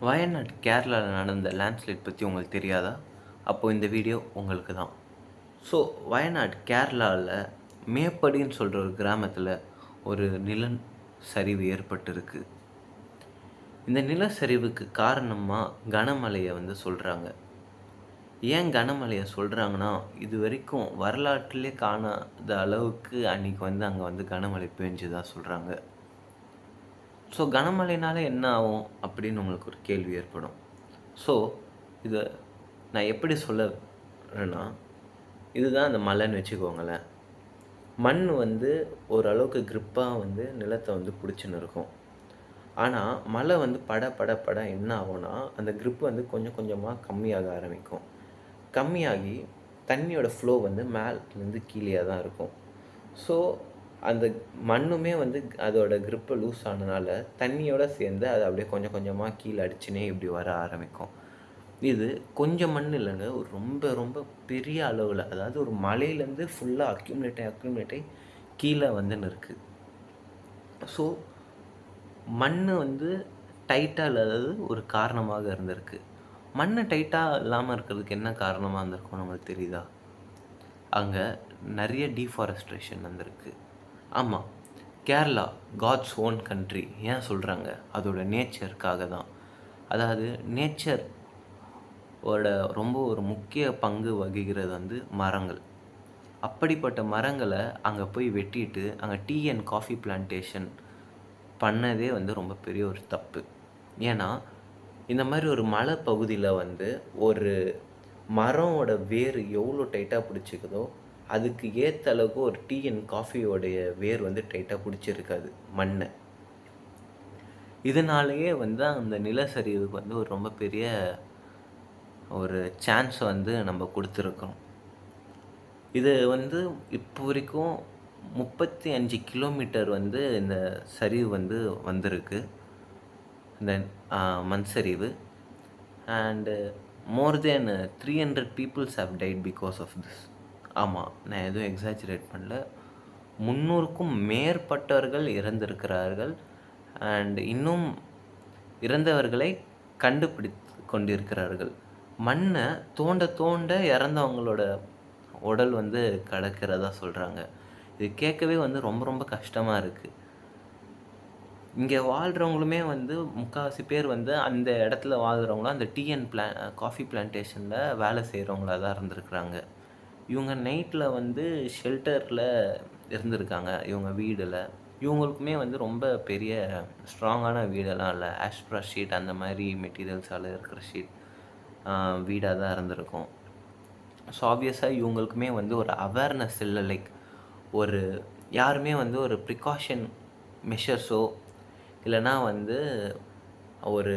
வயநாடு கேரளாவில் நடந்த லேண்ட்ஸ்லைட் பற்றி உங்களுக்கு தெரியாதா? அப்போது இந்த வீடியோ உங்களுக்கு தான். ஸோ வயநாடு கேரளாவில் மேப்படின்னு சொல்கிற ஒரு கிராமத்தில் ஒரு நிலச்சரிவு ஏற்பட்டிருக்கு. இந்த நிலச்சரிவுக்கு காரணமாக கனமழையை சொல்கிறாங்க. ஏன் கனமழையை சொல்கிறாங்கன்னா, இது வரைக்கும் வரலாற்றிலே காணாத அளவுக்கு அன்றைக்கி அங்கே கனமழை பெஞ்சதா சொல்கிறாங்க. ஸோ கனமழைனால என்ன ஆகும் அப்படின்னு உங்களுக்கு ஒரு கேள்வி ஏற்படும். ஸோ இதை நான் எப்படி சொல்லுறேன்னா, இதுதான் அந்த மலைன்னு வச்சுக்கோங்களேன். மண் ஓரளவுக்கு க்ரிப்பாக நிலத்தை பிடிச்சின்னு இருக்கும். ஆனால் மழை பட பட பட என்ன ஆகும்னா, அந்த க்ரிப் கொஞ்சம் கொஞ்சமாக கம்மியாக ஆரம்பிக்கும். கம்மியாகி தண்ணியோட ஃப்ளோ மேலேருந்து கீழேயா தான் இருக்கும். ஸோ அந்த மண்ணுமே அதோட க்ரிப்பை லூஸ் ஆனனால தண்ணியோடு சேர்ந்து அது அப்படியே கொஞ்சம் கொஞ்சமாக கீழே அடிச்சுனே இப்படி வர ஆரம்பிக்கும். இது கொஞ்சம் மண் இல்லைங்க, ஒரு ரொம்ப ரொம்ப பெரிய அளவில், அதாவது ஒரு மலையிலேருந்து ஃபுல்லாக அக்யூமுலேட் ஆகி கீழே இருக்குது. ஸோ மண் டைட்டாக இல்லாதது ஒரு காரணமாக இருந்திருக்கு. மண் டைட்டாக இல்லாமல் இருக்கிறதுக்கு என்ன காரணமாக இருந்திருக்கும் நம்மளுக்கு தெரியுதா? அங்கே நிறைய டீஃபாரஸ்ட்ரேஷன் வந்திருக்கு. ஆமாம், கேரளா காட்ஸ் ஓன் கண்ட்ரி ஏன் சொல்கிறாங்க? அதோட நேச்சருக்காக தான். அதாவது நேச்சர் ரொம்ப ஒரு முக்கிய பங்கு வகிக்கிறது மரங்கள். அப்படிப்பட்ட மரங்களை அங்கே போய் வெட்டிட்டு அங்கே டீ அண்ட் காஃபி பிளான்டேஷன் பண்ணதே ரொம்ப பெரிய ஒரு தப்பு. ஏன்னா இந்த மாதிரி ஒரு மலை பகுதியில் ஒரு மரமோட வேர் எவ்வளோ டைட்டாக பிடிச்சிக்குதோ அதுக்கு ஏற்ற அளவுக்கு ஒரு டீ அண்ட் காஃபியோடைய வேர் டைட்டாக பிடிச்சிருக்காது மண்ணை. இதனாலேயே அந்த நிலச்சரிவுக்கு ஒரு ரொம்ப பெரிய ஒரு சான்ஸ் நம்ம கொடுத்துருக்கோம். இது இப்போ வரைக்கும் 35 கிலோமீட்டர் இந்த சரிவு வந்திருக்கு, இந்த மண் சரிவு. And more than 300 peoples have died because of this. ஆமாம், நான் எதுவும் எக்ஸாஜரேட் பண்ணல. 300க்கும் மேற்பட்டவர்கள் இறந்திருக்கிறார்கள். அண்ட் இன்னும் இறந்தவர்களை கண்டுபிடித்து கொண்டிருக்கிறார்கள். மண்ணை தோண்ட தோண்ட இறந்தவங்களோட உடல் கிடக்கிறதா சொல்கிறாங்க. இது கேட்கவே ரொம்ப ரொம்ப கஷ்டமாக இருக்குது. இங்கே வாழ்கிறவங்களுமே முக்கால்வாசி பேர் அந்த இடத்துல வாழ்கிறவங்களும் அந்த டீ அண்ட் காஃபி பிளான்டேஷனில் வேலை செய்கிறவங்களா தான் இருந்திருக்கிறாங்க. இவங்க நைட்டில் ஷெல்டரில் இருந்திருக்காங்க. இவங்க வீடில் இவங்களுக்குமே ரொம்ப பெரிய ஸ்ட்ராங்கான வீடெல்லாம் இல்லை. ஆஸ்ட்ரா ஷீட் அந்த மாதிரி மெட்டீரியல்ஸால் இருக்கிற ஷீட் வீடாக தான் இருந்திருக்கும். ஸோ ஆப்வியஸாக இவங்களுக்குமே ஒரு அவேர்னஸ் இல்லை. லைக் ஒரு யாருமே ஒரு ப்ரிகாஷன் மெஷர்ஸோ இல்லைனா ஒரு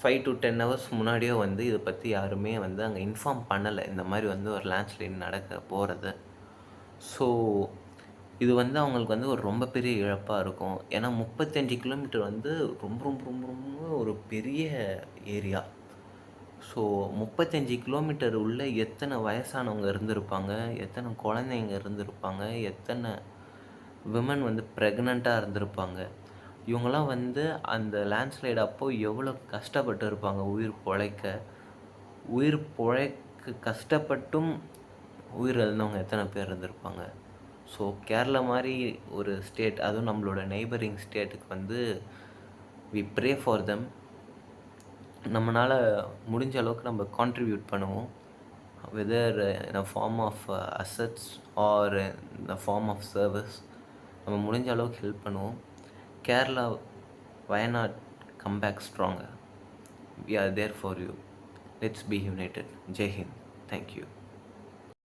5 to 10 ஹவர்ஸ் முன்னாடியோ இதை பற்றி யாருமே அங்கே இன்ஃபார்ம் பண்ணலை, இந்த மாதிரி ஒரு லேண்ட்ஸ்லைட் நடக்க போகிறது. ஸோ இது அவங்களுக்கு ஒரு ரொம்ப பெரிய இழப்பாக இருக்கும். ஏன்னா 35 கிலோமீட்டர் ரொம்ப ரொம்ப ரொம்ப ரொம்ப ஒரு பெரிய ஏரியா. ஸோ 35 கிலோமீட்டர் உள்ள எத்தனை வயசானவங்க இருந்திருப்பாங்க, எத்தனை குழந்தைங்க இருந்திருப்பாங்க, எத்தனை விமன் ப்ரெக்னெண்ட்டாக இருந்திருப்பாங்க. இவங்களாம் அந்த லேண்ட்ஸ்லைட் அப்போது எவ்வளோ கஷ்டப்பட்டு இருப்பாங்க உயிர் பிழைக்க கஷ்டப்பட்டும் உயிர் இழந்தவங்க எத்தனை பேர் இருந்திருப்பாங்க. ஸோ கேரளா மாதிரி ஒரு ஸ்டேட், அதுவும் நம்மளோட நெய்பரிங் ஸ்டேட்டுக்கு வி ப்ரே ஃபார் தெம். நம்மளால் முடிஞ்ச அளவுக்கு நம்ம கான்ட்ரிபியூட் பண்ணுவோம், whether in a form of assets or in a form of service. நம்ம முடிஞ்ச அளவுக்கு ஹெல்ப் பண்ணுவோம். Kerala, Wayanad, come back stronger. We are there for you. Let's be united. Jai Hind. Thank you.